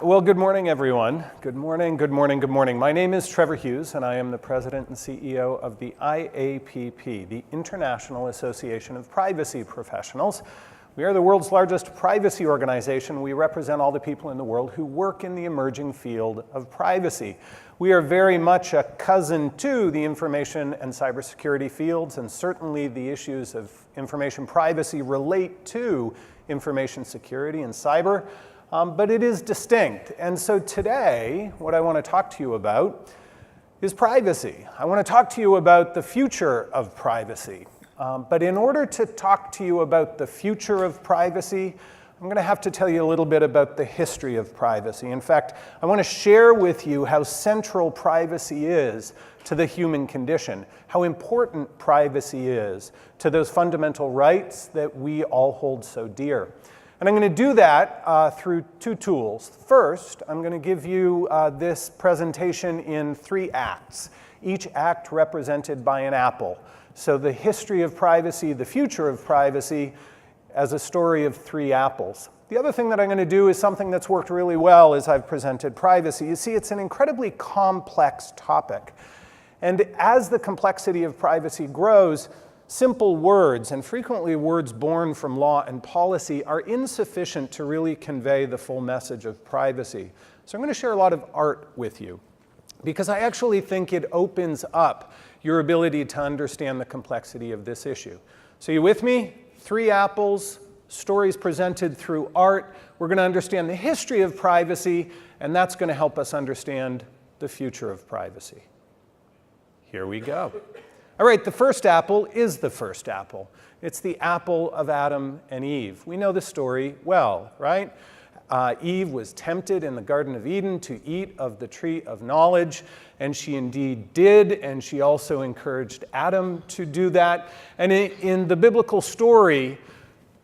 Well, good morning, everyone. Good morning, good morning, good morning. My name is Trevor Hughes, and I am the President and CEO of the IAPP, the International Association of Privacy Professionals. We are the world's largest privacy organization. We represent all the people in the world who work in the emerging field of privacy. We are very much a cousin to the information and cybersecurity fields, and certainly the issues of information privacy relate to information security and cyber. But it is distinct. And so today, what I want to talk to you about is privacy. I want to talk to you about the future of privacy. But in order to talk to you about the future of privacy, I'm going to have to tell you a little bit about the history of privacy. In fact, I want to share with you how central privacy is to the human condition, how important privacy is to those fundamental rights that we all hold so dear. And I'm going to do that through two tools. First, I'm going to give you this presentation in 3 acts, each act represented by an apple. So the history of privacy, the future of privacy, as a story of 3 apples. The other thing that I'm going to do is something that's worked really well as I've presented privacy. You see, it's an incredibly complex topic. And as the complexity of privacy grows, simple words, and frequently words born from law and policy, are insufficient to really convey the full message of privacy. So I'm going to share a lot of art with you, because I actually think it opens up your ability to understand the complexity of this issue. So you with me? 3 apples, stories presented through art. We're going to understand the history of privacy, and that's going to help us understand the future of privacy. Here we go. All right, the first apple is the first apple. It's the apple of Adam and Eve. We know the story well, right? Eve was tempted in the Garden of Eden to eat of the tree of knowledge, and she indeed did, and she also encouraged Adam to do that. And in the biblical story,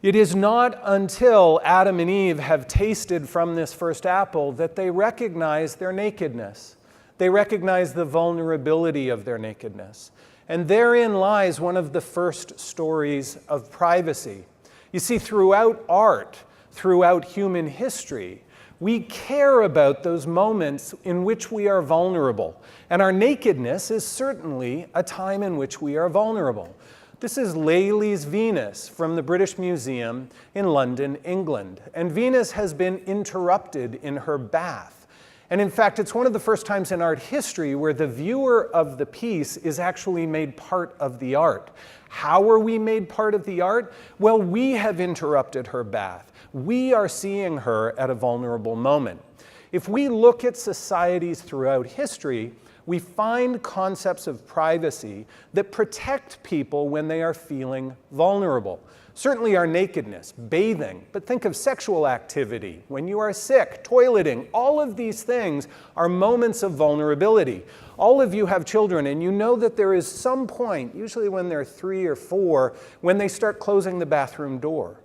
it is not until Adam and Eve have tasted from this first apple that they recognize their nakedness. They recognize the vulnerability of their nakedness. And therein lies one of the first stories of privacy. You see, throughout art, throughout human history, we care about those moments in which we are vulnerable. And our nakedness is certainly a time in which we are vulnerable. This is Lely's Venus from the British Museum in London, England. And Venus has been interrupted in her bath. And in fact, it's one of the first times in art history where the viewer of the piece is actually made part of the art. How are we made part of the art? Well, we have interrupted her bath. We are seeing her at a vulnerable moment. If we look at societies throughout history, we find concepts of privacy that protect people when they are feeling vulnerable. Certainly our nakedness, bathing, but think of sexual activity, when you are sick, toileting, all of these things are moments of vulnerability. All of you have children, and you know that there is some point, usually when they're 3 or 4, when they start closing the bathroom door,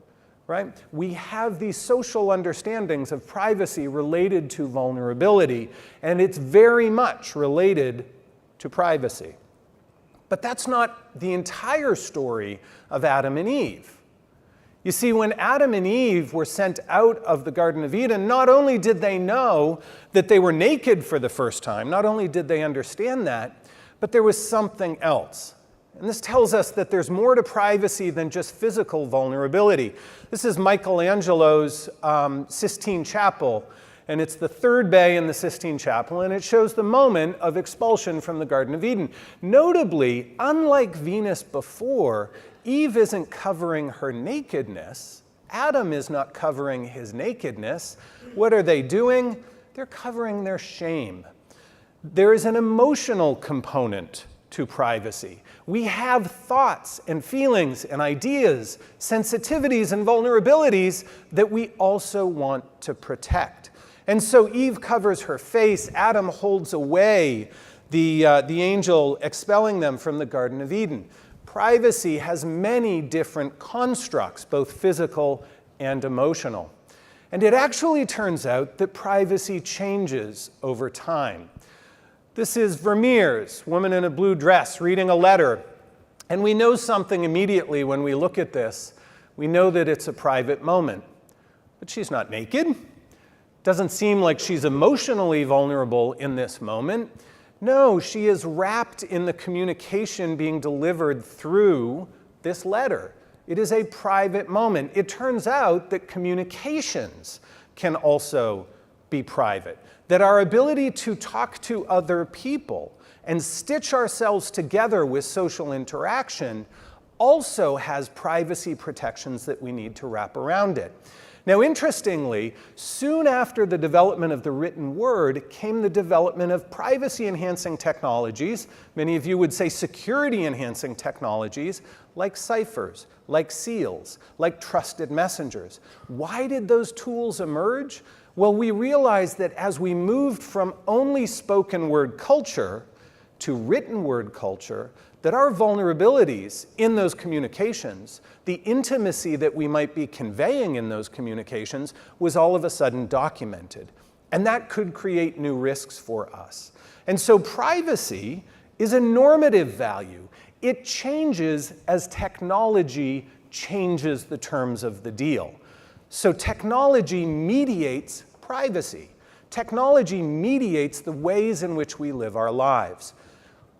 right? We have these social understandings of privacy related to vulnerability, and it's very much related to privacy. But that's not the entire story of Adam and Eve. You see, when Adam and Eve were sent out of the Garden of Eden, not only did they know that they were naked for the first time, not only did they understand that, but there was something else. And this tells us that there's more to privacy than just physical vulnerability. This is Michelangelo's Sistine Chapel, and it's the 3rd bay in the Sistine Chapel, and it shows the moment of expulsion from the Garden of Eden. Notably, unlike Venus before, Eve isn't covering her nakedness. Adam is not covering his nakedness. What are they doing? They're covering their shame. There is an emotional component to privacy. We have thoughts and feelings and ideas, sensitivities and vulnerabilities that we also want to protect. And so Eve covers her face. Adam holds away the angel expelling them from the Garden of Eden. Privacy has many different constructs, both physical and emotional. And it actually turns out that privacy changes over time. This is Vermeer's woman in a blue dress reading a letter. And we know something immediately when we look at this. We know that it's a private moment. But she's not naked. Doesn't seem like she's emotionally vulnerable in this moment. No, she is wrapped in the communication being delivered through this letter. It is a private moment. It turns out that communications can also be private, that our ability to talk to other people and stitch ourselves together with social interaction also has privacy protections that we need to wrap around it. Now, interestingly, soon after the development of the written word came the development of privacy-enhancing technologies. Many of you would say security-enhancing technologies like ciphers, like seals, like trusted messengers. Why did those tools emerge? Well, we realized that as we moved from only spoken word culture to written word culture, that our vulnerabilities in those communications, the intimacy that we might be conveying in those communications, was all of a sudden documented. And that could create new risks for us. And so privacy is a normative value. It changes as technology changes the terms of the deal. So technology mediates privacy. Technology mediates the ways in which we live our lives.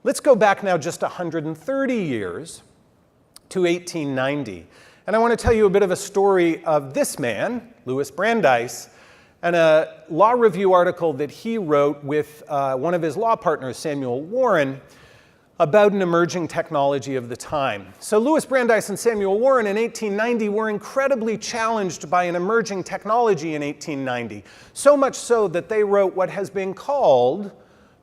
Let's go back now just 130 years to 1890. And I want to tell you a bit of a story of this man, Louis Brandeis, and a law review article that he wrote with one of his law partners, Samuel Warren, about an emerging technology of the time. So Louis Brandeis and Samuel Warren in 1890 were incredibly challenged by an emerging technology in 1890, so much so that they wrote what has been called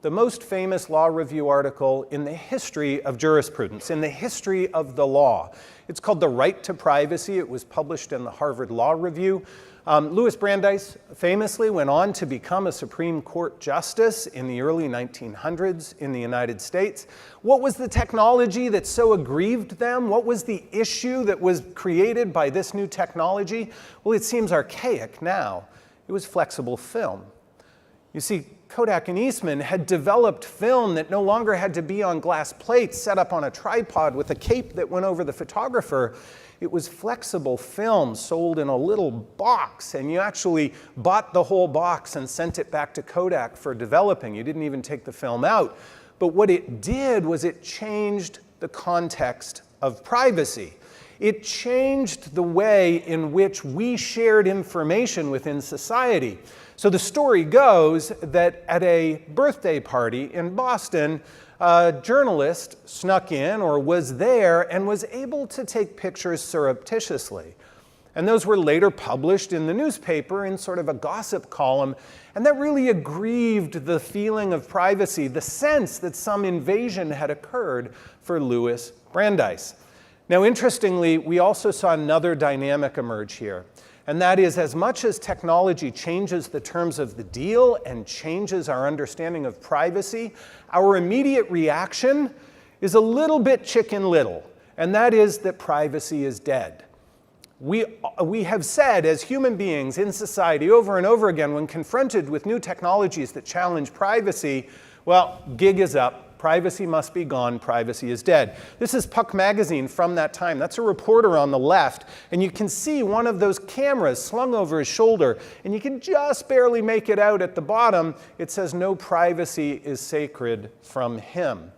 the most famous law review article in the history of jurisprudence, in the history of the law. It's called The Right to Privacy. It was published in the Harvard Law Review. Louis Brandeis famously went on to become a Supreme Court justice in the early 1900s in the United States. What was the technology that so aggrieved them? What was the issue that was created by this new technology? Well, it seems archaic now. It was flexible film. You see, Kodak and Eastman had developed film that no longer had to be on glass plates set up on a tripod with a cape that went over the photographer. It was flexible film sold in a little box, and you actually bought the whole box and sent it back to Kodak for developing. You didn't even take the film out. But what it did was it changed the context of privacy. It changed the way in which we shared information within society. So the story goes that at a birthday party in Boston, a journalist snuck in or was there and was able to take pictures surreptitiously. And those were later published in the newspaper in sort of a gossip column. And that really aggrieved the feeling of privacy, the sense that some invasion had occurred for Louis Brandeis. Now, interestingly, we also saw another dynamic emerge here. And that is, as much as technology changes the terms of the deal and changes our understanding of privacy, our immediate reaction is a little bit Chicken Little, and that is that privacy is dead. We have said as human beings in society over and over again, when confronted with new technologies that challenge privacy, well, gig is up. Privacy must be gone, privacy is dead. This is Puck magazine from that time. That's a reporter on the left, and you can see one of those cameras slung over his shoulder, and you can just barely make it out at the bottom. It says, "No privacy is sacred from him."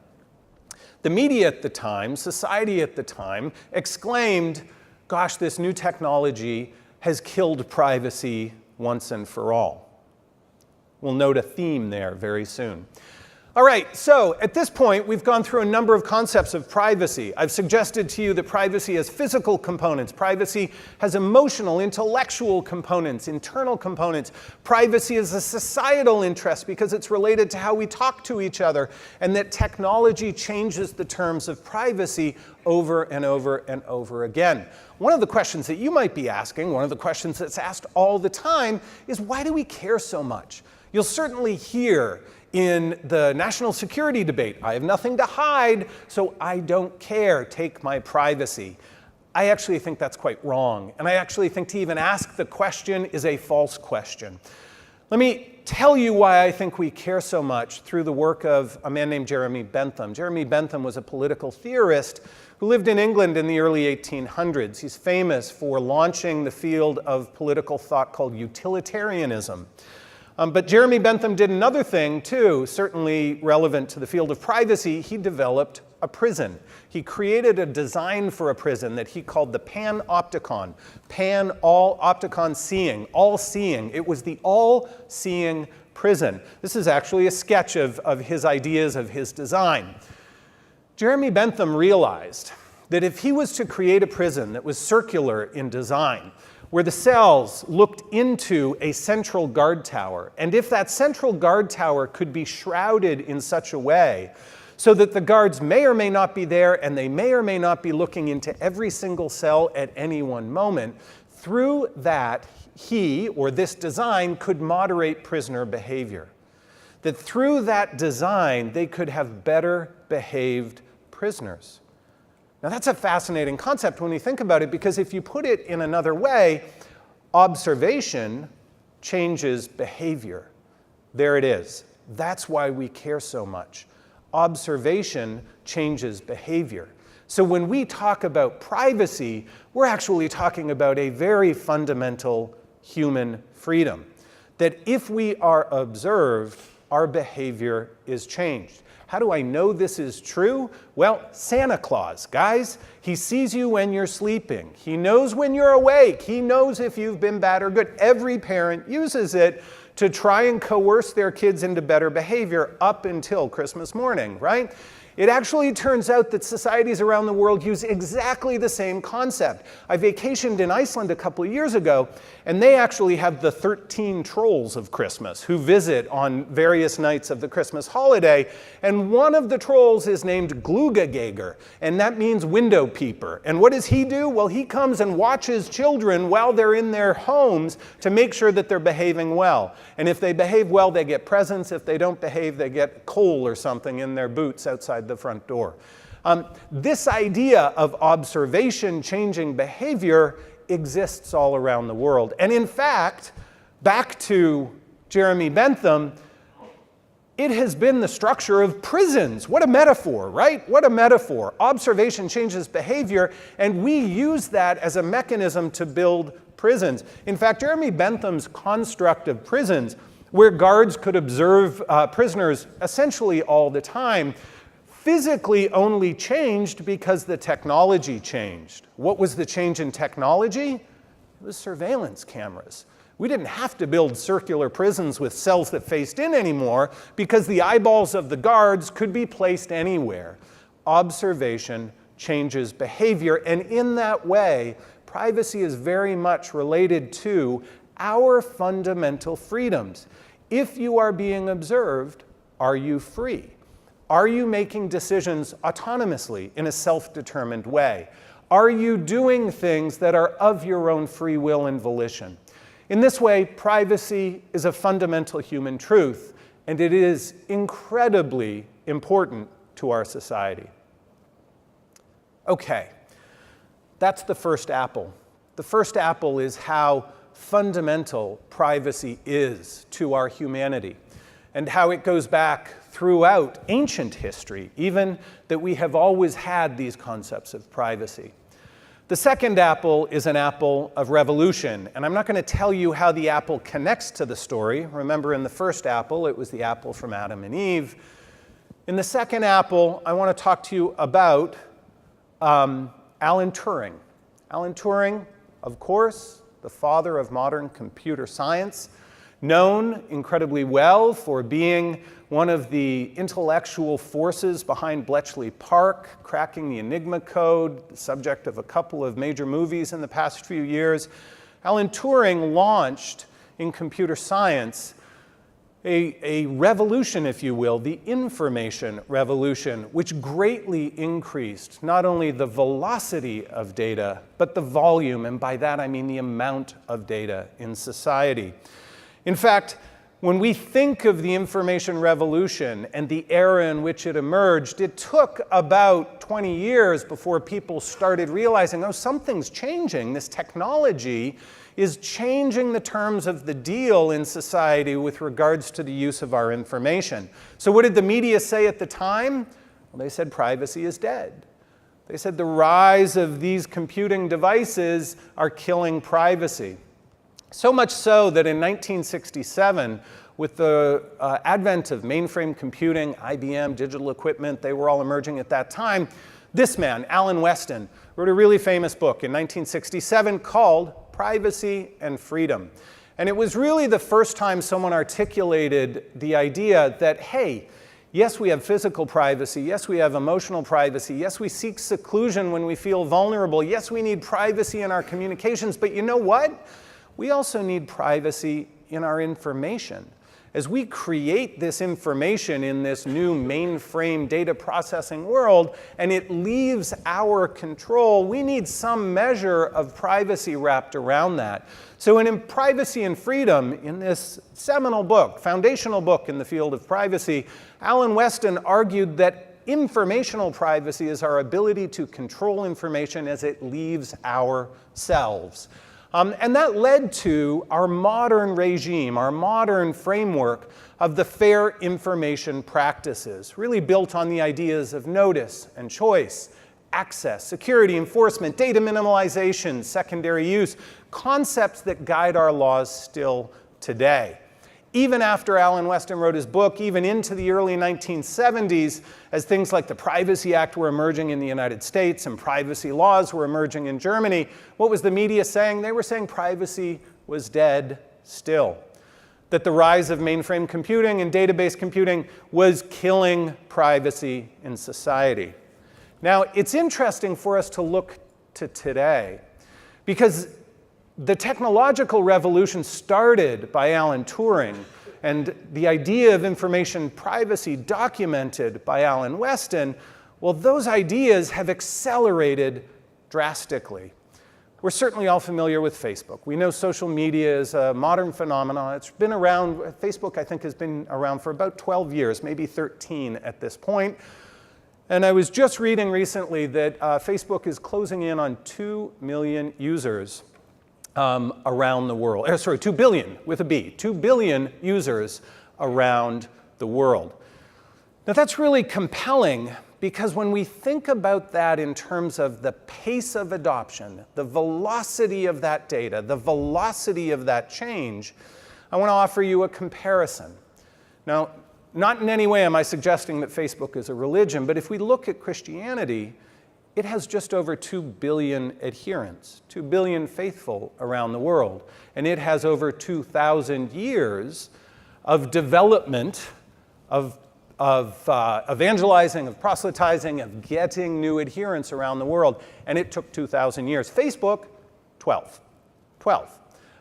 The media at the time, society at the time, exclaimed, gosh, this new technology has killed privacy once and for all. We'll note a theme there very soon. All right, so at this point, we've gone through a number of concepts of privacy. I've suggested to you that privacy has physical components. Privacy has emotional, intellectual components, internal components. Privacy is a societal interest because it's related to how we talk to each other, and that technology changes the terms of privacy over and over and over again. One of the questions that you might be asking, one of the questions that's asked all the time, is why do we care so much? You'll certainly hear in the national security debate, I have nothing to hide, so I don't care, take my privacy. I actually think that's quite wrong, and I actually think to even ask the question is a false question. Let me tell you why I think we care so much through the work of a man named Jeremy Bentham. Jeremy Bentham was a political theorist who lived in England in the early 1800s. He's famous for launching the field of political thought called utilitarianism. But Jeremy Bentham did another thing too, certainly relevant to the field of privacy. He developed a prison. He created a design for a prison that he called the panopticon. Pan, all, opticon, seeing, all seeing. It was the all-seeing prison. This is actually a sketch of his ideas, of his design. Jeremy Bentham realized that if he was to create a prison that was circular in design, where the cells looked into a central guard tower, and if that central guard tower could be shrouded in such a way so that the guards may or may not be there and they may or may not be looking into every single cell at any one moment, through that he, or this design, could moderate prisoner behavior. That through that design they could have better behaved prisoners. Now that's a fascinating concept when you think about it, because if you put it in another way, observation changes behavior. There it is. That's why we care so much. Observation changes behavior. So when we talk about privacy, we're actually talking about a very fundamental human freedom. That if we are observed, our behavior is changed. How do I know this is true? Well, Santa Claus, guys. He sees you when you're sleeping. He knows when you're awake. He knows if you've been bad or good. Every parent uses it to try and coerce their kids into better behavior up until Christmas morning, right? It actually turns out that societies around the world use exactly the same concept. I vacationed in Iceland a couple of years ago, and they actually have the 13 trolls of Christmas who visit on various nights of the Christmas holiday, and one of the trolls is named Glugagager, and that means window peeper. And what does he do? Well, he comes and watches children while they're in their homes to make sure that they're behaving well. And if they behave well, they get presents. If they don't behave, they get coal or something in their boots outside the front door. This idea of observation changing behavior exists all around the world. And in fact, back to Jeremy Bentham, it has been the structure of prisons. What a metaphor, right? What a metaphor. Observation changes behavior, and we use that as a mechanism to build prisons. In fact, Jeremy Bentham's construct of prisons, where guards could observe prisoners essentially all the time, physically only changed because the technology changed. What was the change in technology? It was surveillance cameras. We didn't have to build circular prisons with cells that faced in anymore because the eyeballs of the guards could be placed anywhere. Observation changes behavior, and in that way, privacy is very much related to our fundamental freedoms. If you are being observed, are you free? Are you making decisions autonomously in a self-determined way? Are you doing things that are of your own free will and volition? In this way, privacy is a fundamental human truth, and it is incredibly important to our society. Okay, that's the first apple. The first apple is how fundamental privacy is to our humanity, and how it goes back throughout ancient history, even that we have always had these concepts of privacy. The second apple is an apple of revolution, and I'm not going to tell you how the apple connects to the story. Remember, in the first apple, it was the apple from Adam and Eve. In the second apple, I want to talk to you about Alan Turing. Alan Turing, of course, the father of modern computer science, known incredibly well for being one of the intellectual forces behind Bletchley Park, cracking the Enigma code, the subject of a couple of major movies in the past few years. Alan Turing launched in computer science a revolution, if you will, the information revolution, which greatly increased not only the velocity of data, but the volume, and by that I mean the amount of data in society. In fact, When we think of the information revolution and the era in which it emerged, it took about 20 years before people started realizing, oh, something's changing. This technology is changing the terms of the deal in society with regards to the use of our information. So what did the media say at the time? Well, they said privacy is dead. They said the rise of these computing devices are killing privacy. So much so that in 1967, with the advent of mainframe computing, IBM, digital equipment, they were all emerging at that time, this man, Alan Weston, wrote a really famous book in 1967 called Privacy and Freedom. And it was really the first time someone articulated the idea that, hey, yes, we have physical privacy. Yes, we have emotional privacy. Yes, we seek seclusion when we feel vulnerable. Yes, we need privacy in our communications. But you know what? We also need privacy in our information. As we create this information in this new mainframe data processing world, and it leaves our control, we need some measure of privacy wrapped around that. So in Privacy and Freedom, in this seminal book, foundational book in the field of privacy, Alan Weston argued that informational privacy is our ability to control information as it leaves ourselves. And that led to our modern regime, our modern framework of the fair information practices, really built on the ideas of notice and choice, access, security, enforcement, data minimalization, secondary use, concepts that guide our laws still today. Even after Alan Weston wrote his book, even into the early 1970s, as things like the Privacy Act were emerging in the United States and privacy laws were emerging in Germany, what was the media saying? They were saying privacy was dead still. That the rise of mainframe computing and database computing was killing privacy in society. Now, it's interesting for us to look to today, because the technological revolution started by Alan Turing, and the idea of information privacy documented by Alan Weston, well, those ideas have accelerated drastically. We're certainly all familiar with Facebook. We know social media is a modern phenomenon. It's been around, Facebook I think has been around for about 12 years, maybe 13 at this point. And I was just reading recently that Facebook is closing in on 2 million users around the world. 2 billion with a B, 2 billion users around the world. Now that's really compelling, because when we think about that in terms of the pace of adoption, the velocity of that data, the velocity of that change, I want to offer you a comparison. Now, not in any way am I suggesting that Facebook is a religion, but if we look at Christianity, it has just over 2 billion adherents, 2 billion faithful around the world. And it has over 2,000 years of development, of evangelizing, of proselytizing, of getting new adherents around the world. And it took 2,000 years. Facebook, 12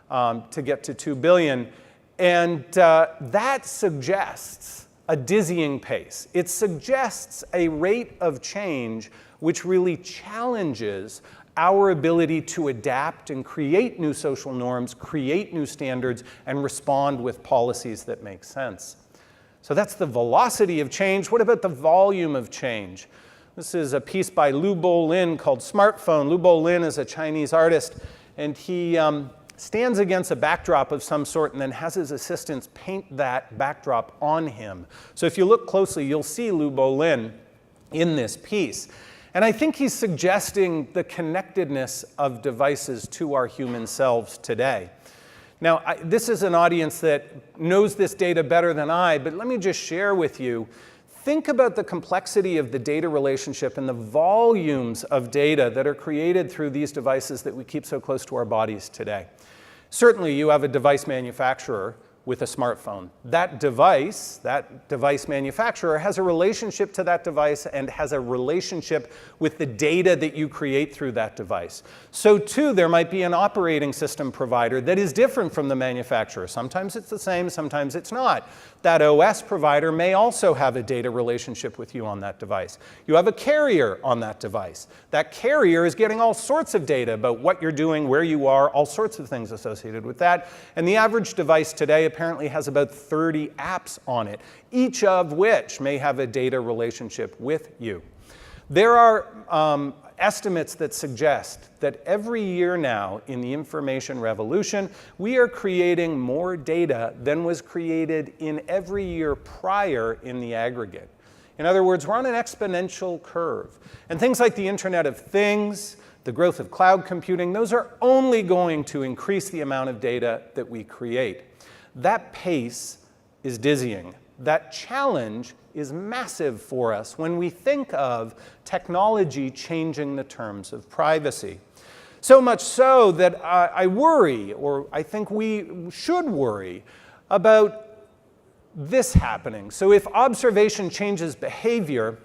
to get to 2 billion. And that suggests a dizzying pace. It suggests a rate of change which really challenges our ability to adapt and create new social norms, create new standards, and respond with policies that make sense. So that's the velocity of change. What about the volume of change? This is a piece by Lu Bo-lin called Smartphone. Lu Bo-lin is a Chinese artist, and he stands against a backdrop of some sort and then has his assistants paint that backdrop on him. So if you look closely, you'll see Lu Bo-lin in this piece. And I think he's suggesting the connectedness of devices to our human selves today. Now, this is an audience that knows this data better than I, but let me just share with you. Think about the complexity of the data relationship and the volumes of data that are created through these devices that we keep so close to our bodies today. Certainly, you have a device manufacturer with a smartphone. That device manufacturer has a relationship to that device and has a relationship with the data that you create through that device. So too, there might be an operating system provider that is different from the manufacturer. Sometimes it's the same, sometimes it's not. That OS provider may also have a data relationship with you on that device. You have a carrier on that device. That carrier is getting all sorts of data about what you're doing, where you are, all sorts of things associated with that. And the average device today, apparently has about 30 apps on it, each of which may have a data relationship with you. There are estimates that suggest that every year now in the information revolution, we are creating more data than was created in every year prior in the aggregate. In other words, we're on an exponential curve. And things like the Internet of Things, the growth of cloud computing, those are only going to increase the amount of data that we create. That pace is dizzying. That challenge is massive for us when we think of technology changing the terms of privacy. So much so that I worry, or I think we should worry, about this happening. So if observation changes behavior,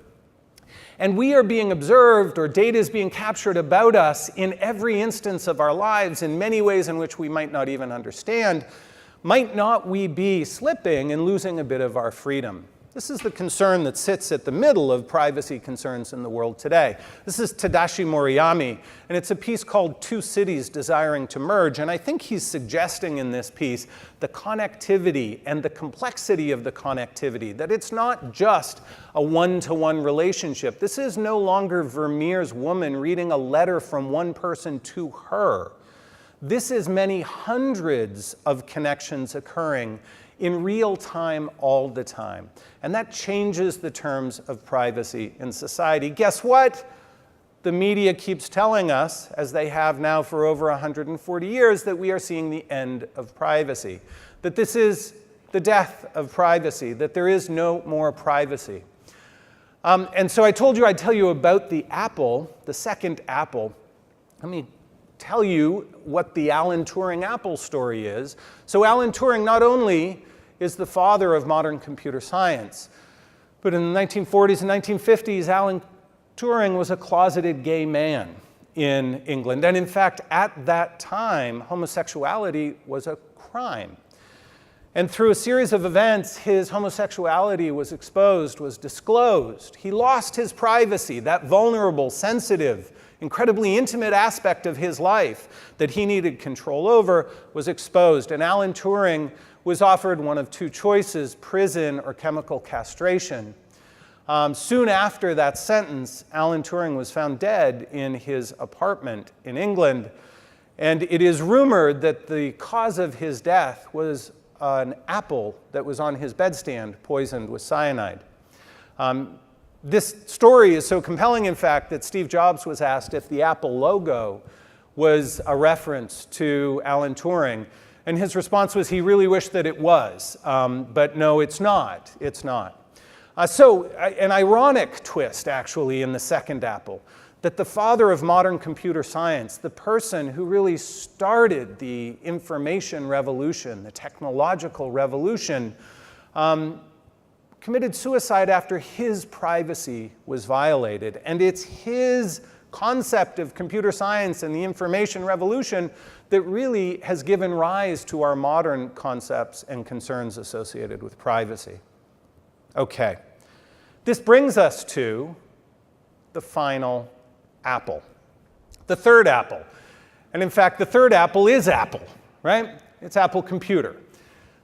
and we are being observed, or data is being captured about us in every instance of our lives in many ways in which we might not even understand, might not we be slipping and losing a bit of our freedom? This is the concern that sits at the middle of privacy concerns in the world today. This is Tadashi Moriyami, and it's a piece called Two Cities Desiring to Merge, and I think he's suggesting in this piece the connectivity and the complexity of the connectivity, that it's not just a one-to-one relationship. This is no longer Vermeer's woman reading a letter from one person to her. This is many hundreds of connections occurring in real time all the time. And that changes the terms of privacy in society. Guess what? The media keeps telling us, as they have now for over 140 years, that we are seeing the end of privacy, that this is the death of privacy, that there is no more privacy. And so I told you I'd tell you about the Apple, the second Apple. Let me tell you what the Alan Turing Apple story is. So Alan Turing not only is the father of modern computer science, but in the 1940s and 1950s, Alan Turing was a closeted gay man in England. And in fact, at that time, homosexuality was a crime. And through a series of events, his homosexuality was exposed, was disclosed. He lost his privacy, that vulnerable, sensitive, incredibly intimate aspect of his life that he needed control over was exposed. And Alan Turing was offered one of two choices, prison or chemical castration. Soon after that sentence, Alan Turing was found dead in his apartment in England. And it is rumored that the cause of his death was an apple that was on his bedstand poisoned with cyanide. This story is so compelling, in fact, that Steve Jobs was asked if the Apple logo was a reference to Alan Turing. And his response was he really wished that it was. But no, it's not. It's not. An ironic twist, actually, in the second Apple, that the father of modern computer science, the person who really started the information revolution, the technological revolution, committed suicide after his privacy was violated. And it's his concept of computer science and the information revolution that really has given rise to our modern concepts and concerns associated with privacy. Okay, this brings us to the final Apple, the third Apple. And in fact, the third Apple is Apple, right? It's Apple Computer.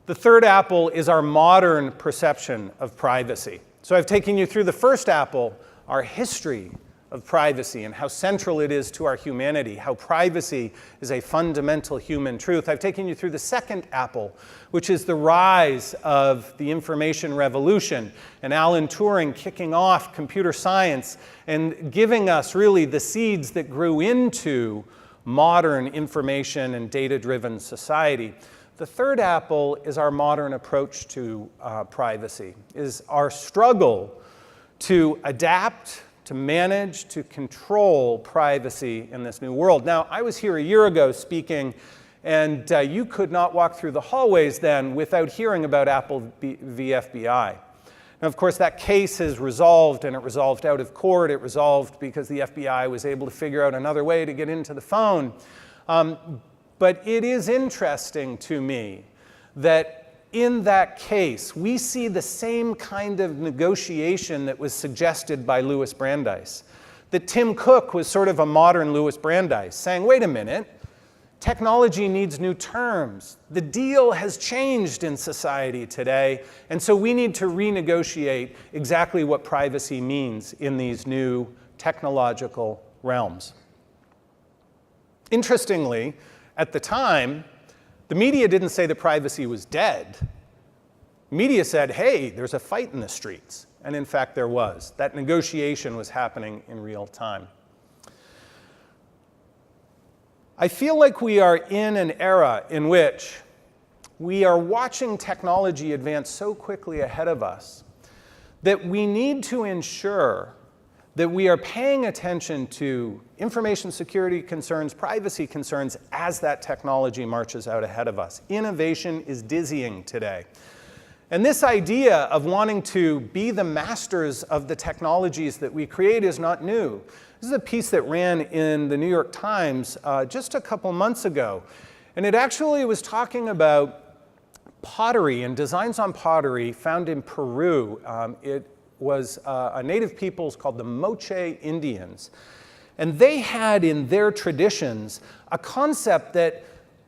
The third Apple is our modern perception of privacy. So I've taken you through the first Apple, our history of privacy and how central it is to our humanity, how privacy is a fundamental human truth. I've taken you through the second Apple, which is the rise of the information revolution and Alan Turing kicking off computer science and giving us really the seeds that grew into modern information and data-driven society. The third Apple is our modern approach to privacy, is our struggle to adapt, to manage, to control privacy in this new world. Now, I was here a year ago speaking, and you could not walk through the hallways then without hearing about Apple v. FBI. Now, of course, that case is resolved, and it resolved out of court. It resolved because the FBI was able to figure out another way to get into the phone. But it is interesting to me that in that case, we see the same kind of negotiation that was suggested by Louis Brandeis. That Tim Cook was sort of a modern Louis Brandeis, saying, wait a minute, Technology needs new terms. The deal has changed in society today, and so we need to renegotiate exactly what privacy means in these new technological realms. Interestingly, at the time, the media didn't say that privacy was dead. Media said, hey, there's a fight in the streets. And in fact, there was. That negotiation was happening in real time. I feel like we are in an era in which we are watching technology advance so quickly ahead of us that we need to ensure that we are paying attention to information security concerns, privacy concerns, as that technology marches out ahead of us. Innovation is dizzying today. And this idea of wanting to be the masters of the technologies that we create is not new. This is a piece that ran in the New York Times just a couple months ago. And it actually was talking about pottery and designs on pottery found in Peru. It was a native peoples called the Moche Indians. And they had in their traditions a concept that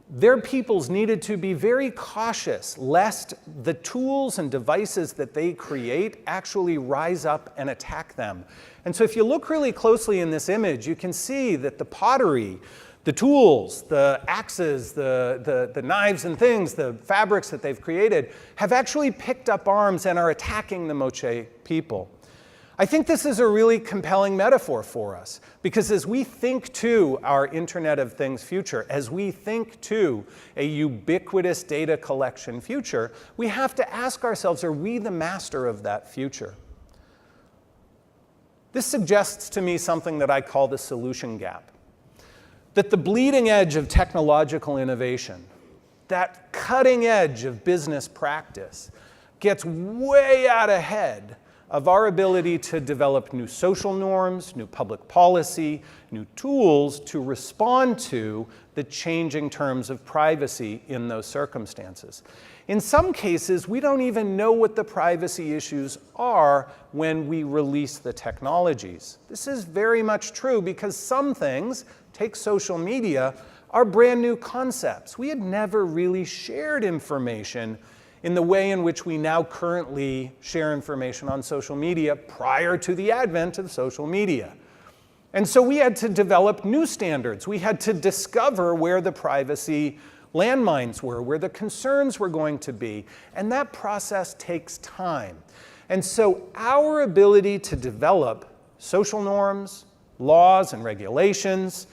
their peoples needed to be very cautious lest the tools and devices that they create actually rise up and attack them. And so if you look really closely in this image, you can see that the pottery, the tools, the axes, the knives and things, the fabrics that they've created have actually picked up arms and are attacking the Moche people. I think this is a really compelling metaphor for us, because as we think to our Internet of Things future, as we think to a ubiquitous data collection future, we have to ask ourselves, are we the master of that future? This suggests to me something that I call the solution gap. That the bleeding edge of technological innovation, that cutting edge of business practice, gets way out ahead of our ability to develop new social norms, new public policy, new tools to respond to the changing terms of privacy in those circumstances. In some cases, we don't even know what the privacy issues are when we release the technologies. This is very much true because some things, take social media, are brand new concepts. We had never really shared information in the way in which we now currently share information on social media prior to the advent of social media. And so we had to develop new standards. We had to discover where the privacy landmines were, where the concerns were going to be. And that process takes time. And so our ability to develop social norms, laws and regulations,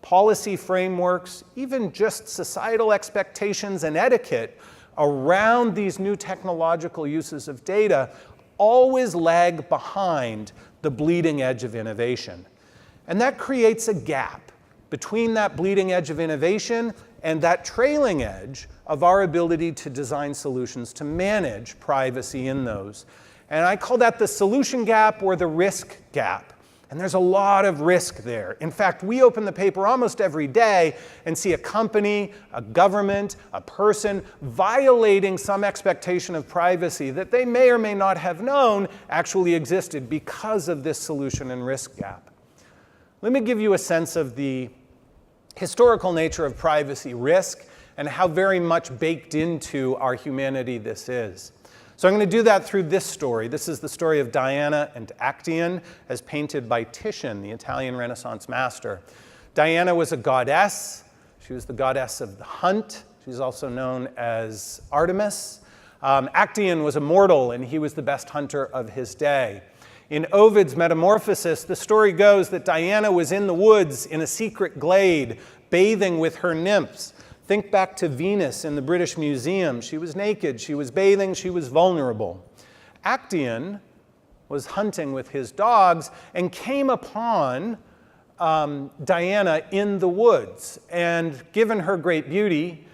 policy frameworks, even just societal expectations and etiquette around these new technological uses of data always lag behind the bleeding edge of innovation. And that creates a gap between that bleeding edge of innovation and that trailing edge of our ability to design solutions to manage privacy in those. And I call that the solution gap or the risk gap. And there's a lot of risk there. In fact, we open the paper almost every day and see a company, a government, a person violating some expectation of privacy that they may or may not have known actually existed because of this solution and risk gap. Let me give you a sense of the historical nature of privacy risk and how very much baked into our humanity this is. So I'm going to do that through this story. This is the story of Diana and Actaeon, as painted by Titian, the Italian Renaissance master. Diana was a goddess. She was the goddess of the hunt. She's also known as Artemis. Actaeon was a mortal, and he was the best hunter of his day. In Ovid's Metamorphosis, the story goes that Diana was in the woods in a secret glade, bathing with her nymphs. Think back to Venus in the British Museum. She was naked, she was bathing, she was vulnerable. Actaeon was hunting with his dogs and came upon Diana in the woods. And given her great beauty,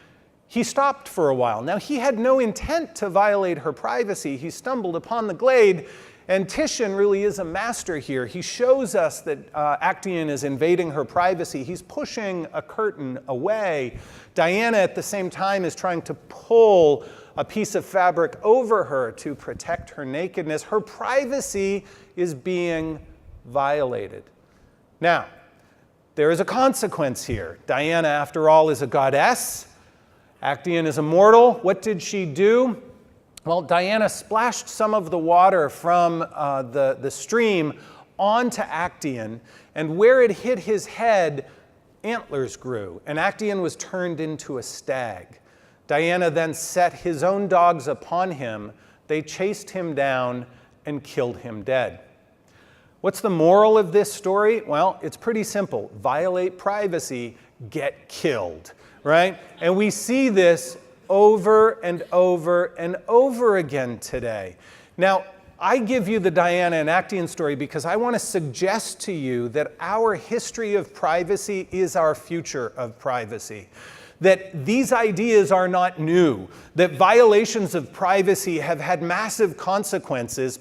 he stopped for a while. Now, he had no intent to violate her privacy. He stumbled upon the glade. And Titian really is a master here. He shows us that Actaeon is invading her privacy. He's pushing a curtain away. Diana, at the same time, is trying to pull a piece of fabric over her to protect her nakedness. Her privacy is being violated. Now, there is a consequence here. Diana, after all, is a goddess. Actaeon is a mortal. What did she do? Well, Diana splashed some of the water from the stream onto Actaeon, and where it hit his head, antlers grew, and Actaeon was turned into a stag. Diana then set his own dogs upon him. They chased him down and killed him dead. What's the moral of this story? Well, it's pretty simple. Violate privacy, get killed, right? And we see this over and over and over again today. Now, I give you the Diana and Actaeon story because I want to suggest to you that our history of privacy is our future of privacy. That these ideas are not new, that violations of privacy have had massive consequences.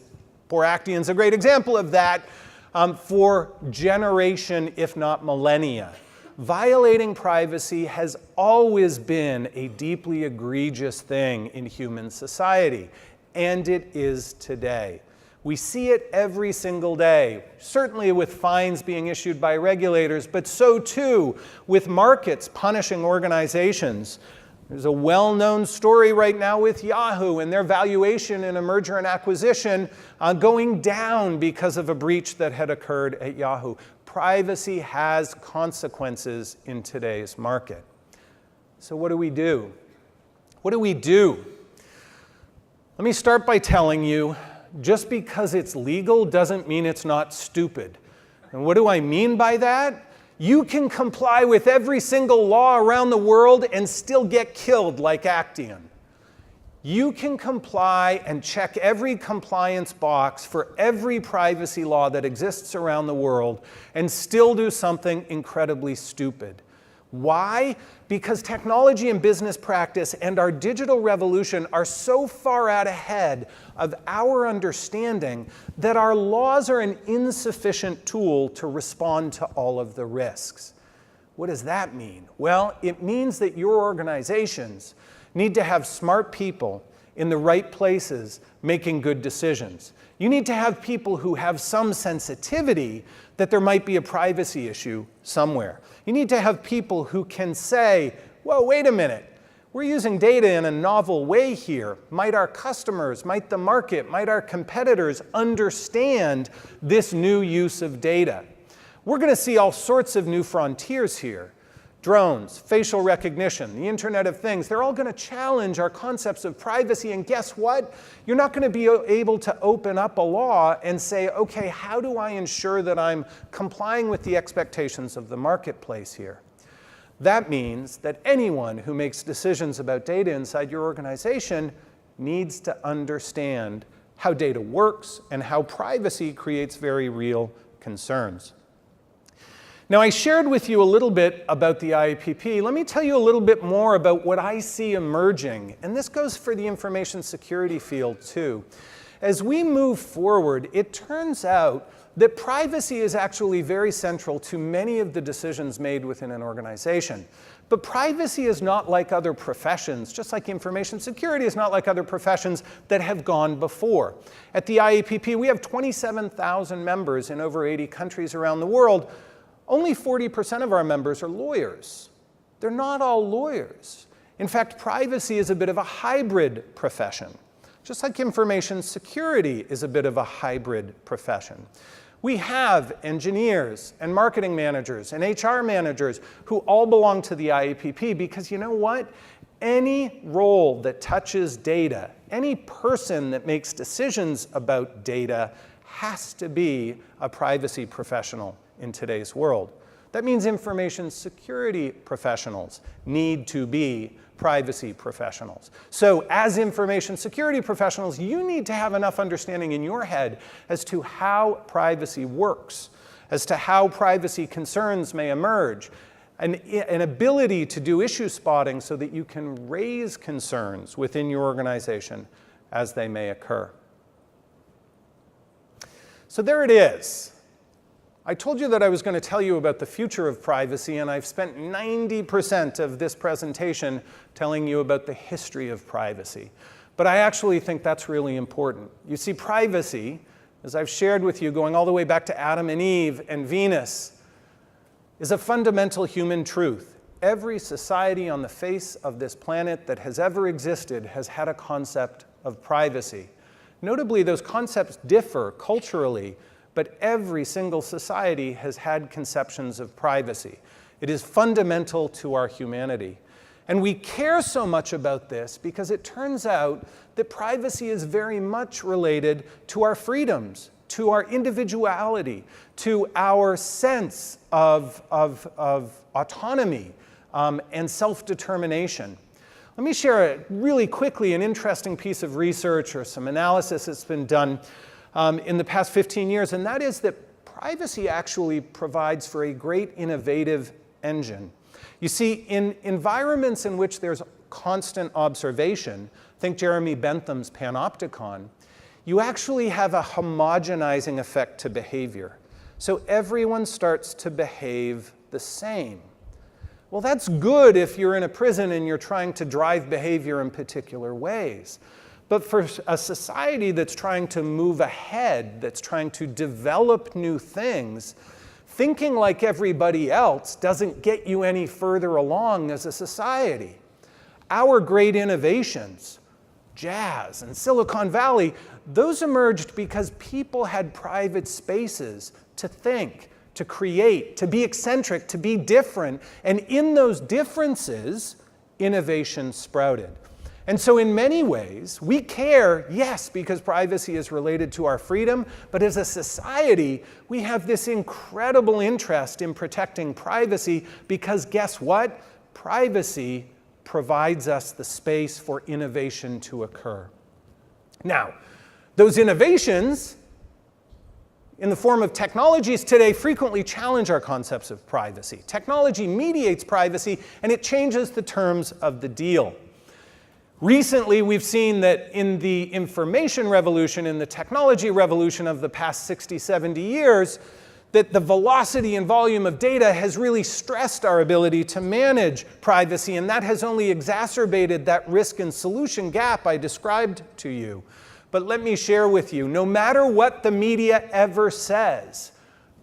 Poor Actaeon's a great example of that, for generation, if not millennia. Violating privacy has always been a deeply egregious thing in human society, and it is today. We see it every single day, certainly with fines being issued by regulators, but so too with markets punishing organizations. There's a well-known story right now with Yahoo and their valuation in a merger and acquisition going down because of a breach that had occurred at Yahoo. Privacy has consequences in today's market. So what do we do? What do we do? Let me start by telling you, just because it's legal doesn't mean it's not stupid. And what do I mean by that? You can comply with every single law around the world and still get killed like Actaeon. You can comply and check every compliance box for every privacy law that exists around the world and still do something incredibly stupid. Why? Because technology and business practice and our digital revolution are so far out ahead of our understanding that our laws are an insufficient tool to respond to all of the risks. What does that mean? Well, it means that your organizations need to have smart people in the right places making good decisions. You need to have people who have some sensitivity that there might be a privacy issue somewhere. You need to have people who can say, whoa, wait a minute, we're using data in a novel way here. Might our customers, might the market, might our competitors understand this new use of data? We're going to see all sorts of new frontiers here. Drones, facial recognition, the Internet of Things, they're all going to challenge our concepts of privacy. And guess what? You're not going to be able to open up a law and say, okay, how do I ensure that I'm complying with the expectations of the marketplace here? That means that anyone who makes decisions about data inside your organization needs to understand how data works and how privacy creates very real concerns. Now, I shared with you a little bit about the IAPP. Let me tell you a little bit more about what I see emerging. And this goes for the information security field, too. As we move forward, it turns out that privacy is actually very central to many of the decisions made within an organization. But privacy is not like other professions, just like information security is not like other professions that have gone before. At the IAPP, we have 27,000 members in over 80 countries around the world. Only 40% of our members are lawyers. They're not all lawyers. In fact, privacy is a bit of a hybrid profession, just like information security is a bit of a hybrid profession. We have engineers and marketing managers and HR managers who all belong to the IAPP because you know what? Any role that touches data, any person that makes decisions about data has to be a privacy professional in today's world. That means information security professionals need to be privacy professionals. So as information security professionals, you need to have enough understanding in your head as to how privacy works, as to how privacy concerns may emerge, an ability to do issue spotting so that you can raise concerns within your organization as they may occur. So there it is. I told you that I was going to tell you about the future of privacy, and I've spent 90% of this presentation telling you about the history of privacy. But I actually think that's really important. You see, privacy, as I've shared with you, going all the way back to Adam and Eve and Venus, is a fundamental human truth. Every society on the face of this planet that has ever existed has had a concept of privacy. Notably, those concepts differ culturally, but every single society has had conceptions of privacy. It is fundamental to our humanity. And we care so much about this because it turns out that privacy is very much related to our freedoms, to our individuality, to our sense of autonomy and self-determination. Let me share really quickly an interesting piece of research or some analysis that's been done in the past 15 years, and that is that privacy actually provides for a great innovative engine. You see, in environments in which there's constant observation, think Jeremy Bentham's panopticon, you actually have a homogenizing effect to behavior. So everyone starts to behave the same. Well, that's good if you're in a prison and you're trying to drive behavior in particular ways. But for a society that's trying to move ahead, that's trying to develop new things, thinking like everybody else doesn't get you any further along as a society. Our great innovations, jazz and Silicon Valley, those emerged because people had private spaces to think, to create, to be eccentric, to be different. And in those differences, innovation sprouted. And so in many ways, we care, yes, because privacy is related to our freedom, but as a society, we have this incredible interest in protecting privacy because guess what? Privacy provides us the space for innovation to occur. Now, those innovations in the form of technologies today frequently challenge our concepts of privacy. Technology mediates privacy and it changes the terms of the deal. Recently, we've seen that in the information revolution, in the technology revolution of the past 60, 70 years, that the velocity and volume of data has really stressed our ability to manage privacy, and that has only exacerbated that risk and solution gap I described to you. But let me share with you, no matter what the media ever says,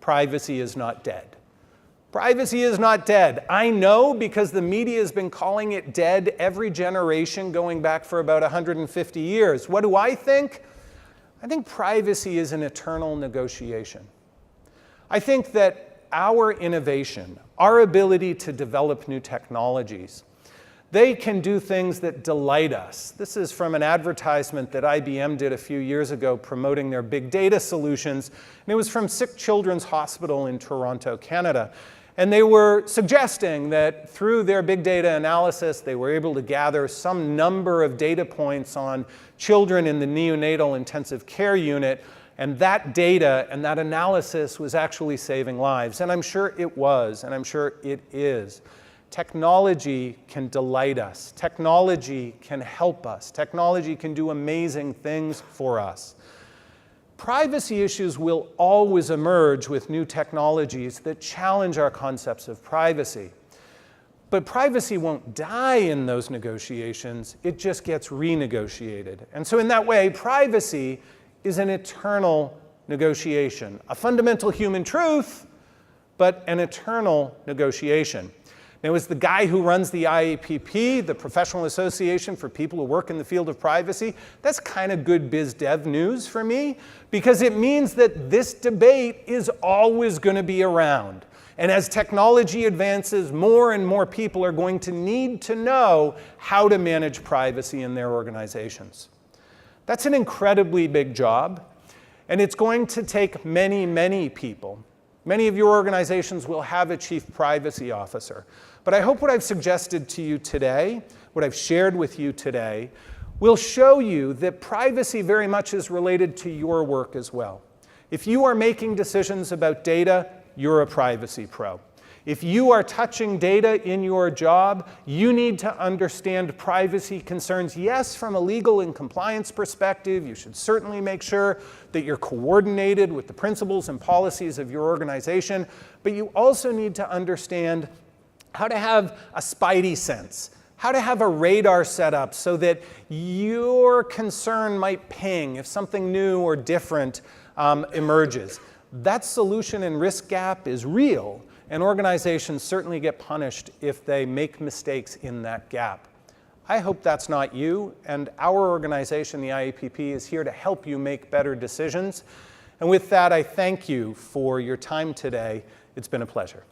privacy is not dead. Privacy is not dead. I know because the media has been calling it dead every generation going back for about 150 years. What do I think? I think privacy is an eternal negotiation. I think that our innovation, our ability to develop new technologies, they can do things that delight us. This is from an advertisement that IBM did a few years ago promoting their big data solutions, and it was from Sick Children's Hospital in Toronto, Canada. And they were suggesting that through their big data analysis, they were able to gather some number of data points on children in the neonatal intensive care unit, and that data and that analysis was actually saving lives. And I'm sure it was, and I'm sure it is. Technology can delight us. Technology can help us. Technology can do amazing things for us. Privacy issues will always emerge with new technologies that challenge our concepts of privacy. But privacy won't die in those negotiations, it just gets renegotiated. And so in that way, privacy is an eternal negotiation, a fundamental human truth, but an eternal negotiation. Now, as the guy who runs the IAPP, the Professional Association for People Who Work in the Field of Privacy, that's kind of good biz dev news for me, because it means that this debate is always going to be around. And as technology advances, more and more people are going to need to know how to manage privacy in their organizations. That's an incredibly big job, and it's going to take many, many people. Many of your organizations will have a chief privacy officer. But I hope what I've suggested to you today, what I've shared with you today, will show you that privacy very much is related to your work as well. If you are making decisions about data, you're a privacy pro. If you are touching data in your job, you need to understand privacy concerns. Yes, from a legal and compliance perspective, you should certainly make sure that you're coordinated with the principles and policies of your organization, but you also need to understand how to have a spidey sense, how to have a radar set up so that your concern might ping if something new or different emerges. That solution and risk gap is real. and organizations certainly get punished if they make mistakes in that gap. I hope that's not you, and our organization, the IAPP, is here to help you make better decisions. And with that, I thank you for your time today. It's been a pleasure.